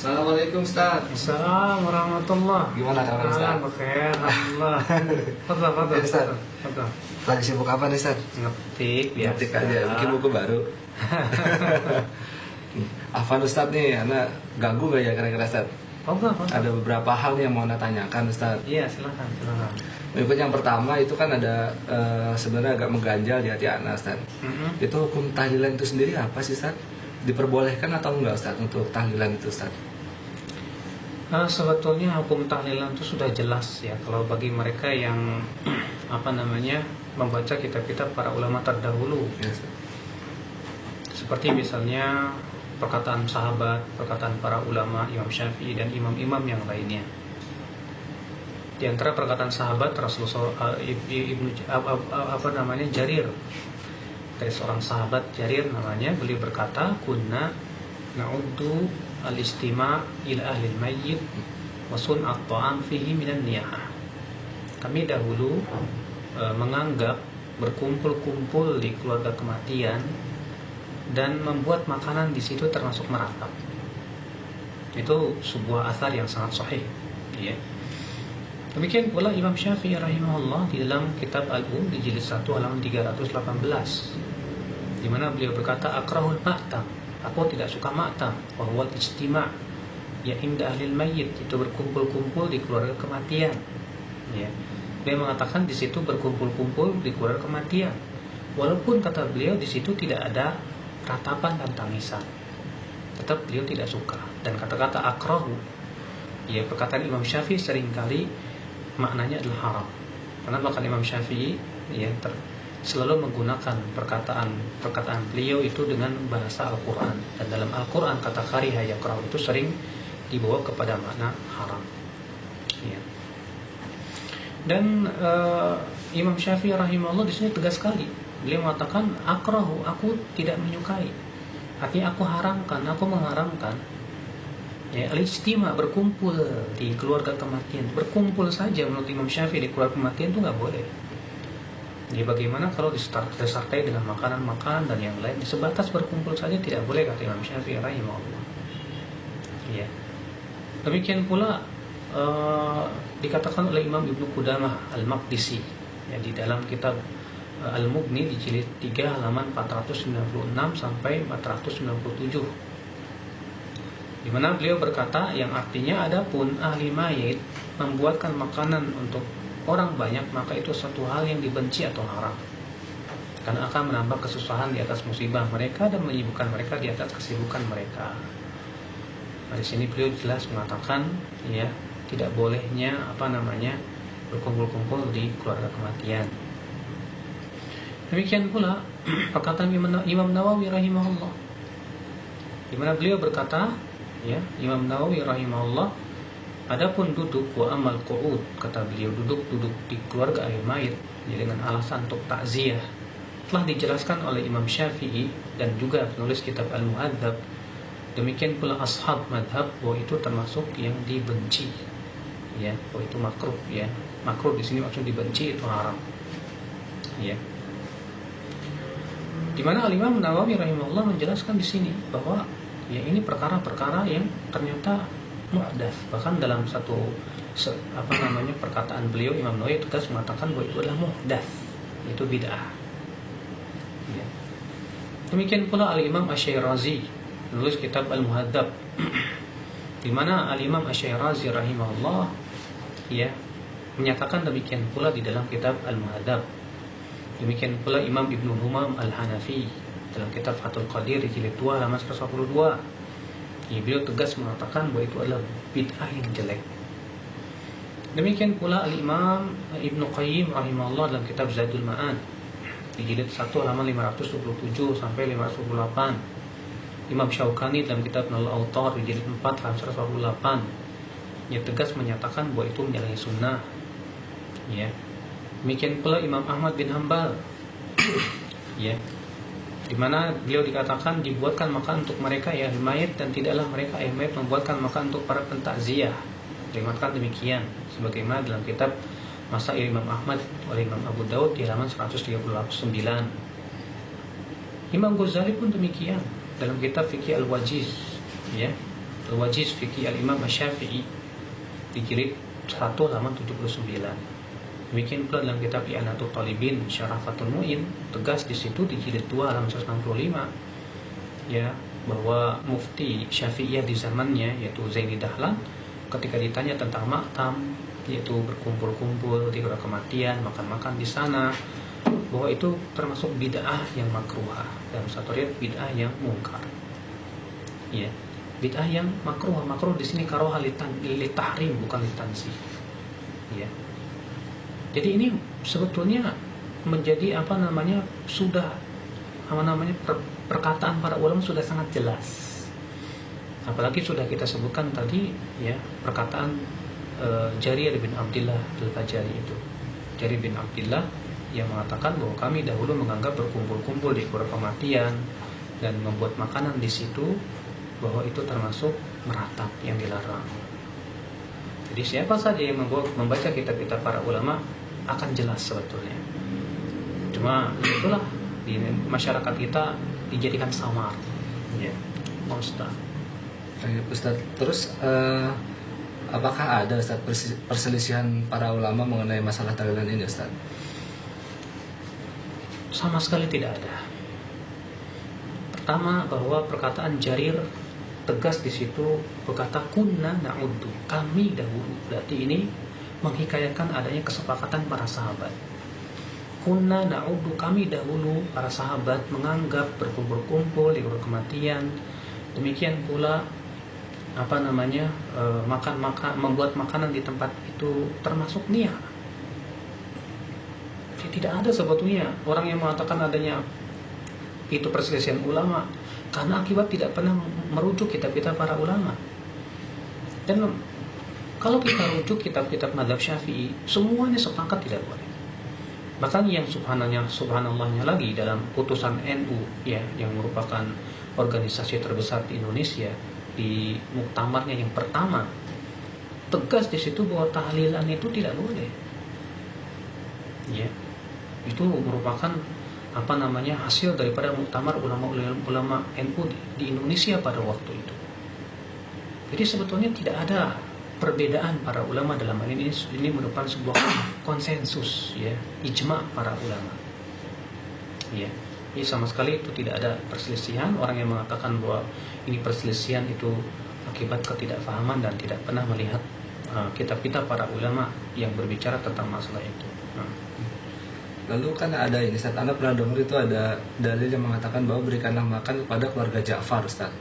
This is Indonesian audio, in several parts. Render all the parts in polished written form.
Assalamualaikum Ustaz. Assalamualaikum warahmatullahi. Gimana kabar Ustaz? Bekhair, alhamdulillah. Fadhal. Ya, Ustaz. Fadhal. Lagi sibuk apa nih Ustaz? Ngetik biasa. Ngetik aja, bikin buku baru. Afan Ustaz nih, Anda ganggu gak ya kira-kira Ustaz? Oh, enggak. Ada beberapa hal yang mau Anda tanyakan Ustaz. Iya, silakan. Berikut yang pertama itu kan ada sebenarnya agak mengganjal di hati Anda Ustaz. Itu hukum tahlilan itu sendiri apa sih Ustaz? Diperbolehkan atau enggak Ustaz untuk tahlilan itu Ustaz? Sebetulnya hukum tahlilan itu sudah jelas ya kalau bagi mereka yang membaca kitab-kitab para ulama terdahulu. Yes. Seperti misalnya perkataan sahabat, perkataan para ulama, Imam Syafi'i dan imam-imam yang lainnya. Di antara perkataan sahabat Rasulullah Jarir, dari seorang sahabat Jarir namanya, beliau berkata, kunna na'uddu al-istima' ila ahli al-mayyit wa sun'at ta'am fihi minan niyahah. Kami dahulu menganggap berkumpul-kumpul di keluarga kematian dan membuat makanan di situ termasuk meratap. Itu sebuah asar yang sangat sahih, ya. Demikian pula Imam Syafi'i rahimahullah di dalam kitab Al-Um di jilid 1 halaman 318, di mana beliau berkata, akrahul ma'tam, aku tidak suka ma'tam, wa huwal ijtima' ya inda ahlil mayyit, itu berkumpul-kumpul di keluarga kematian, ya. Beliau mengatakan di situ berkumpul-kumpul di keluarga kematian, walaupun kata beliau di situ tidak ada ratapan dan tangisan, tetap beliau tidak suka. Dan kata-kata akrahu, ya, perkataan Imam Syafi'i seringkali maknanya adalah haram. Karena bahkan Imam Syafi'i ya selalu menggunakan perkataan beliau itu dengan bahasa Al-Quran, dan dalam Al-Quran kata kariha yakrahu itu sering dibawa kepada makna haram, ya. Dan Imam Syafi'i rahimahullah di sini tegas sekali. Beliau mengatakan akrahu, aku tidak menyukai, artinya aku haramkan, aku mengharamkan, ya, al-ijtima', berkumpul di keluarga kematian. Berkumpul saja menurut Imam Syafi'i di keluarga kematian itu nggak boleh. Ya, bagaimana kalau disertai dengan makanan-makanan dan yang lain? Sebatas berkumpul saja tidak boleh, kata Imam Syafi'i rahimahullah. Ya. Demikian pula dikatakan oleh Imam Ibnu Qudamah Al-Maqdisi, ya, di dalam kitab Al-Mughni di jilid 3 halaman 496 sampai 497, di mana beliau berkata, yang artinya adapun ahli mayit membuatkan makanan untuk orang banyak, maka itu satu hal yang dibenci atau haram, karena akan menambah kesusahan di atas musibah mereka dan menyibukkan mereka di atas kesibukan mereka. Nah, di sini beliau jelas mengatakan, ya, tidak bolehnya berkumpul-kumpul di keluarga kematian. Demikian pula perkataan Imam Nawawi rahimahullah, di mana beliau berkata, ya, Imam Nawawi rahimahullah, adapun duduk wa amal qu'ud, kata beliau, duduk di keluarga ahli mayit ya, dengan alasan untuk takziah, telah dijelaskan oleh Imam Syafi'i dan juga penulis kitab Al-Muhadzab. Demikian pula ashab madhab bahwa itu termasuk yang dibenci, ya, bahwa itu makruh, ya. Makruh di sini maksud dibenci, itu haram, ya. Di mana Al-Imam Nawawi rahimahullah menjelaskan di sini bahwa, ya, ini perkara-perkara yang ternyata muhdats. Bahkan dalam perkataan beliau, Imam Nawawi tegas mengatakan bahwa itu adalah muhdats, itu bid'ah, ya. Demikian pula Al-Imam Asy-Syairazi menulis kitab Al-Muhadzab, di mana Al-Imam Asy-Syairazi rahimahullah, ya, menyatakan demikian pula di dalam kitab Al-Muhadzab. Demikian pula Imam Ibnu Humam Al-Hanafi dalam kitab Fathul Qadir di jilid 2 halaman 142. Ya, beliau tegas mengatakan bahwa itu adalah bid'ah yang jelek. Demikian pula Al-Imam Ibnu Qayyim rahimahullah dalam kitab Zadul Ma'ad di jilid 1 halaman 527 sampai 528. Imam Syaukani dalam kitab Nailul Awtar di jilid 4 halaman 148, ya, tegas menyatakan bahwa itu menyalahi sunnah, ya. Demikian pula Imam Ahmad bin Hanbal, ya, di mana beliau dikatakan dibuatkan makan untuk mereka ya mayit, dan tidaklah mereka mayit membuatkan makan untuk para pentakziah. Dikatakan demikian sebagaimana dalam kitab Masail Imam Ahmad oleh Imam Abu Daud di halaman 139. Imam Ghazali pun demikian dalam kitab Fiqh Al-Wajiz, ya, Al-Wajiz Fiqih Al-Imam Asy-Syafi'i di jilid 1 halaman 79. Demikian pula dalam kitab I'anatul Talibin Syarah Fathul Mu'in, tegas di situ di jilid 2 halaman 165 ya, bahwa mufti Syafi'iyah di zamannya yaitu Zaini Dahlan ketika ditanya tentang maktam, yaitu berkumpul-kumpul di rumah kematian, makan-makan di sana, bahwa itu termasuk bid'ah yang makruhah, dalam satu riwayat bid'ah yang mungkar. Ya, bid'ah yang makruh di sini karoha litahrim bukan litanzih. Ya. Jadi ini sebetulnya menjadi sudah perkataan para ulama sudah sangat jelas. Apalagi sudah kita sebutkan tadi ya, perkataan Jarir bin Abdullah Al-Bajali itu. Jarir bin Abdullah yang mengatakan bahwa kami dahulu menganggap berkumpul-kumpul di kubur kematian dan membuat makanan di situ bahwa itu termasuk meratap yang dilarang. Jadi siapa saja yang membaca kitab-kitab para ulama akan jelas sebetulnya. Cuma itulah di masyarakat kita dijadikan samar. Ya, Ustaz. Ustaz, terus apakah ada Ustaz perselisihan para ulama mengenai masalah tahlilan ini Ustaz? Sama sekali tidak ada. Pertama, bahwa perkataan Jarir tegas di situ berkata kunna na'uddu, kami dahulu. Berarti ini menghikayatkan adanya kesepakatan para sahabat. Kunna na'uddu, kami dahulu para sahabat menganggap berkumpul-kumpul di rumah kematian. Demikian pula membuat makanan di tempat itu termasuk niat. Tidak ada sebetulnya orang yang mengatakan adanya itu perselisihan ulama, karena akibat tidak pernah merujuk kitab-kitab para ulama. Dan kalau kita rujuk kitab-kitab mazhab Syafi'i, semuanya sepakat tidak boleh. Bahkan yang subhanallahnya lagi dalam putusan NU ya, yang merupakan organisasi terbesar di Indonesia, di muktamarnya yang pertama, tegas di situ bahwa tahlilan itu tidak boleh. Ya. Itu merupakan hasil daripada muktamar ulama-ulama NU di Indonesia pada waktu itu. Jadi sebetulnya tidak ada perbedaan para ulama dalam hal ini merupakan sebuah konsensus ya, ijma para ulama. Ya. Jadi sama sekali itu tidak ada perselisihan. Orang yang mengatakan bahwa ini perselisihan itu akibat ketidakfahaman dan tidak pernah melihat kitab-kitab para ulama yang berbicara tentang masalah itu. Lalu kan ada ini, Ustaz, Anda pernah dengar itu ada dalil yang mengatakan bahwa berikanlah makan kepada keluarga Ja'far, Ustaz.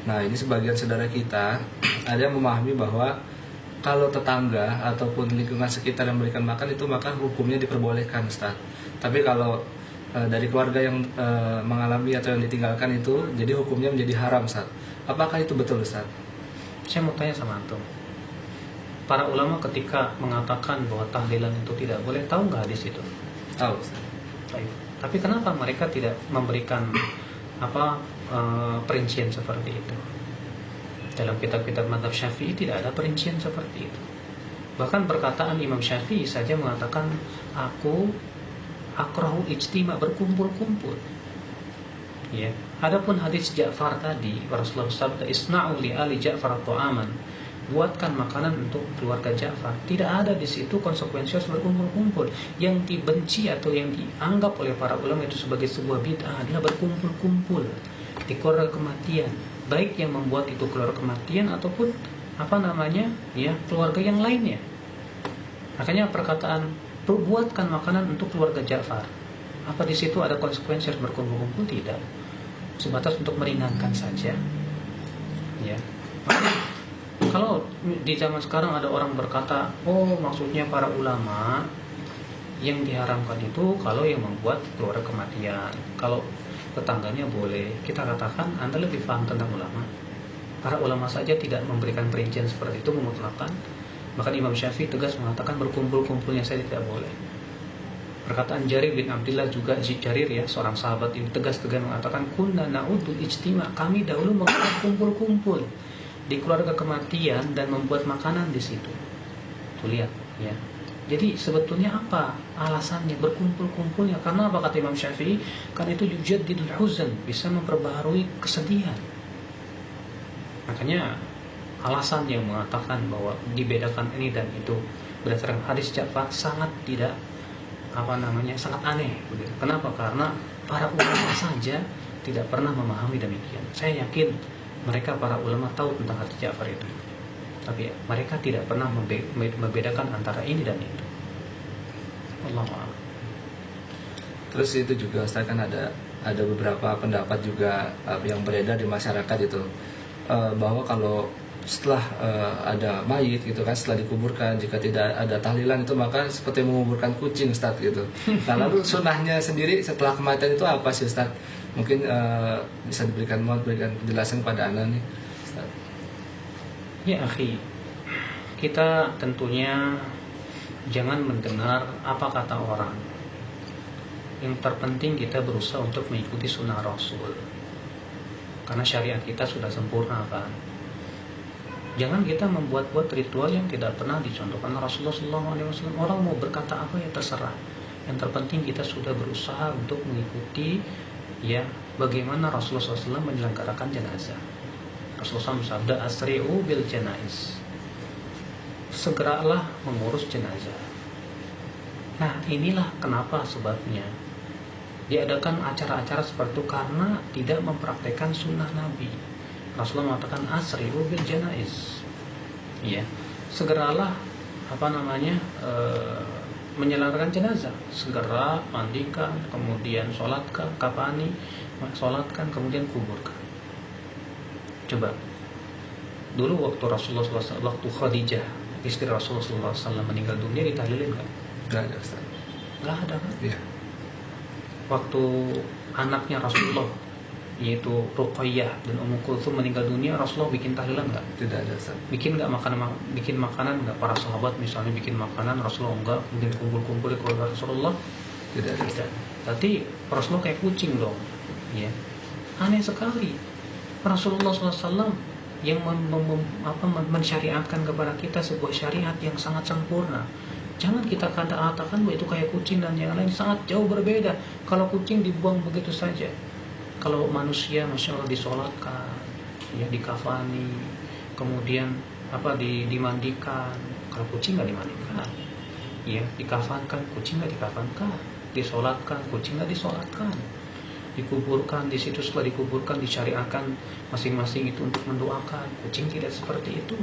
Nah, ini sebagian saudara kita ada yang memahami bahwa kalau tetangga ataupun lingkungan sekitar yang memberikan makan itu maka hukumnya diperbolehkan, Ustaz. Tapi kalau dari keluarga yang mengalami atau yang ditinggalkan itu, jadi hukumnya menjadi haram, Ustaz. Apakah itu betul, Ustaz? Saya mau tanya sama antum. Para ulama ketika mengatakan bahwa tahlilan itu tidak boleh, tahu nggak hadis itu? Tahu, Ustaz. Tapi kenapa mereka tidak memberikan perincian seperti itu? Dalam kitab-kitab mazhab Syafi'i tidak ada perincian seperti itu. Bahkan perkataan Imam Syafi'i saja mengatakan aku akrahu ijtima, berkumpul-kumpul. Ya. Adapun hadis Ja'far tadi, Rasulullah sabda isna'u li ali Ja'far ta'aman, buatkan makanan untuk keluarga Ja'far. Tidak ada di situ konsekuensi harus berkumpul-kumpul. Yang dibenci atau yang dianggap oleh para ulama itu sebagai sebuah bid'ah adalah berkumpul-kumpul di keluarga kematian, baik yang membuat itu keluarga kematian ataupun keluarga yang lainnya. Makanya perkataan buatkan makanan untuk keluarga Ja'far, apa di situ ada konsekuensi harus berkumpul-kumpul? Tidak. Sebatas untuk meringankan saja. Ya. Kalau di zaman sekarang ada orang berkata, oh maksudnya para ulama yang diharamkan itu kalau yang membuat keluarga kematian, kalau tetangganya boleh. Kita katakan Anda lebih paham tentang ulama. Para ulama saja tidak memberikan perincian seperti itu, memutlakan. Bahkan Imam Syafi'i tegas mengatakan berkumpul-kumpulnya saja tidak boleh. Perkataan Jarir bin Abdullah juga, Jarir ya, seorang sahabat ini tegas-tegas mengatakan kunna na'udul ijtima, kami dahulu menganggap kumpul-kumpul di keluarga kematian dan membuat makanan di situ. Tuh lihat ya. Jadi sebetulnya apa alasannya berkumpul-kumpulnya? Karena apa kata Imam Syafi'i? Karena itu yujaddidul huzn, bisa memperbaharui kesedihan. Makanya alasan yang mengatakan bahwa dibedakan ini dan itu berdasarkan hadis Ja'far sangat tidak sangat aneh. Kenapa? Karena para ulama saja tidak pernah memahami demikian. Saya yakin mereka para ulama tahu tentang hadis Ja'far itu, tapi mereka tidak pernah membedakan antara ini dan itu. Allahu a'lam. Terus itu juga Ustaz, kan ada beberapa pendapat juga yang beredar di masyarakat itu, bahwa kalau setelah ada mayit gitu kan, setelah dikuburkan, jika tidak ada tahlilan itu maka seperti menguburkan kucing, Ustaz gitu. Nah, lalu sunnahnya sendiri setelah kematian itu apa sih, Ustaz? Mungkin bisa berikan penjelasan kepada Anda nih, Ustaz. Ya akhi, kita tentunya jangan mendengar apa kata orang. Yang terpenting kita berusaha untuk mengikuti sunnah Rasul, karena syariat kita sudah sempurna kan. Jangan kita membuat-buat ritual yang tidak pernah dicontohkan Rasulullah SAW. Orang mau berkata apa ya terserah. Yang terpenting kita sudah berusaha untuk mengikuti ya bagaimana Rasulullah SAW menyelenggarakan jenazah. Rasulullah SAW bersabda, asri'u bil janaiz, segeralah mengurus jenazah. Nah, inilah kenapa sebabnya diadakan acara-acara seperti itu, karena tidak mempraktekkan sunnah Nabi. Rasulullah mengatakan asri'u bil janaiz, ya, segeralah menyelenggarakan jenazah, segera mandikan, kemudian sholatkan, kafani, sholatkan, kemudian kuburkan. Coba dulu waktu Rasulullah SAW, waktu Khadijah istri Rasulullah SAW meninggal dunia, ditahlilin nggak? Nggak ada, Ustaz. Nggak ada kan? Iya. Waktu anaknya Rasulullah yaitu Ruqayyah dan Ummu Kulthum meninggal dunia, Rasulullah bikin tahlilan nggak? Tidak ada, Ustaz. Bikin makanan nggak? Para sahabat misalnya bikin makanan, Rasulullah enggak. Kemudian kumpul-kumpul di keluarga Rasulullah, Tidak ada. tidak. Berarti Rasulullah kayak kucing dong, ya. Aneh sekali. Rasulullah SAW yang mensyariatkan kepada kita sebuah syariat yang sangat sempurna. Jangan kita katakan bahwa itu kayak kucing dan yang lain, sangat jauh berbeda. Kalau kucing dibuang begitu saja, kalau manusia masya Allah disolatkan, ya, dikafani, kemudian dimandikan. Kalau kucing nggak dimandikan, ya, dikafankan, kucing nggak dikafankan, disolatkan, kucing nggak disolatkan, dikuburkan di situ, setelah dikuburkan disyariatkan masing-masing itu untuk mendoakan. Kucing tidak seperti itu,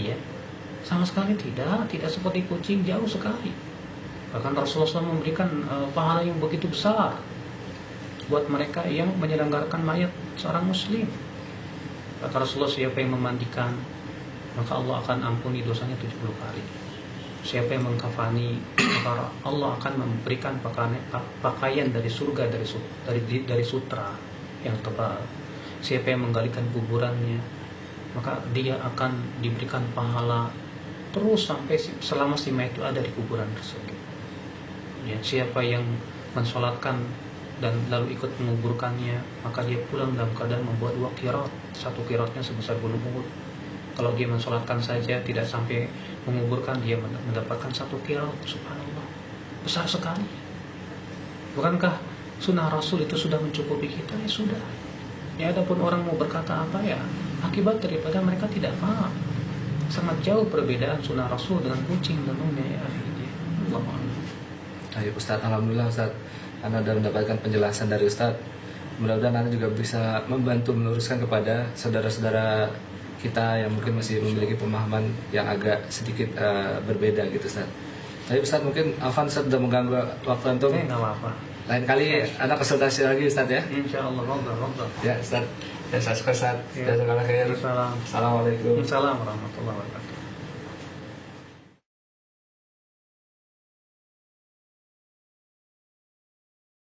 ya, sama sekali tidak seperti kucing, jauh sekali. Bahkan Rasulullah SAW memberikan pahala yang begitu besar buat mereka yang menyelenggarakan mayat seorang muslim. Kata Rasulullah, siapa yang memandikan, maka Allah akan ampuni dosanya 70 kali. Siapa yang mengkafani, maka Allah akan memberikan pakaian dari surga, dari sutra yang tebal. Siapa yang menggalikan kuburannya, maka dia akan diberikan pahala terus sampai selama si mayat itu ada di kuburan tersebut. Ya, siapa yang mensolatkan dan lalu ikut menguburkannya, maka dia pulang dalam keadaan membuat 2 qirat. Satu qiratnya sebesar gunung Uhud. Kalau dia mensolatkan saja tidak sampai menguburkan, dia mendapatkan 1 qirat. Subhanallah, besar sekali. Bukankah sunnah Rasul itu sudah mencukupi kita? Ya sudah. Ya, adapun orang mau berkata apa, ya akibat daripada mereka tidak paham. Sangat jauh perbedaan sunnah Rasul dengan kucing tentunya, ya. Ayo Ustaz, alhamdulillah Ustaz, Anda sudah mendapatkan penjelasan dari Ustaz. Mudah-mudahan Anda juga bisa membantu meluruskan kepada saudara-saudara kita yang mungkin masih memiliki pemahaman yang agak sedikit berbeda gitu, Ustaz. Tapi Ustaz, mungkin Afan Ustaz sudah mengganggu waktu antum. Nggak apa-apa. Lain kali Anda konsultasi lagi Ustaz ya. Insyaallah, roga. Ya Ustaz. Ya, Ustaz. Ya. Assalamualaikum. Assalamualaikum warahmatullahi wabarakatuh.